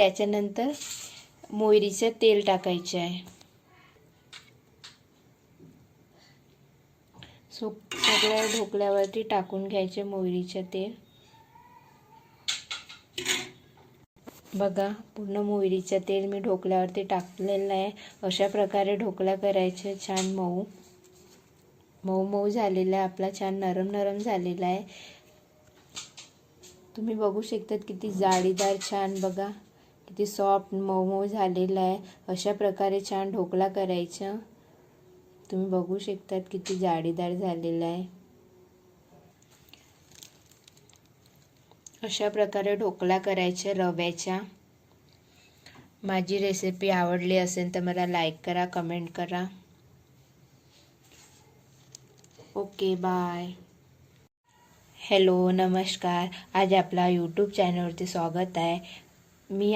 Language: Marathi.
त्याच्यानंतर मोहरीचं तेल टाकायचे आहे. सगळ्या ढोकळ्यावरती टाकून घ्यायचे मोहरीचे तेल. बघा, पूर्ण मोहरीचं तेल मी ढोकळ्यावरती टाकलेलं आहे. अशा प्रकारे ढोकळा करायचे. छान मऊ मऊ मऊ झालेला आहे आपला, छान नरम नरम झालेला आहे. तुम्ही बघू शकतात किती जाळीदार, छान बघा किती सॉफ्ट मऊ मऊ झालेला आहे. अशा प्रकारे छान ढोकळा करायचा. तुम्ही बघू शकतात किती जाळीदार झालेला आहे. अशा प्रकारे ढोकळा करायचे रव्याच्या. माझी रेसिपी आवडली असेल तर मला लाईक करा, कमेंट करा. Okay, bye. हॅलो, नमस्कार. आज आपला यूट्यूब चॅनलवरती स्वागत आहे. मी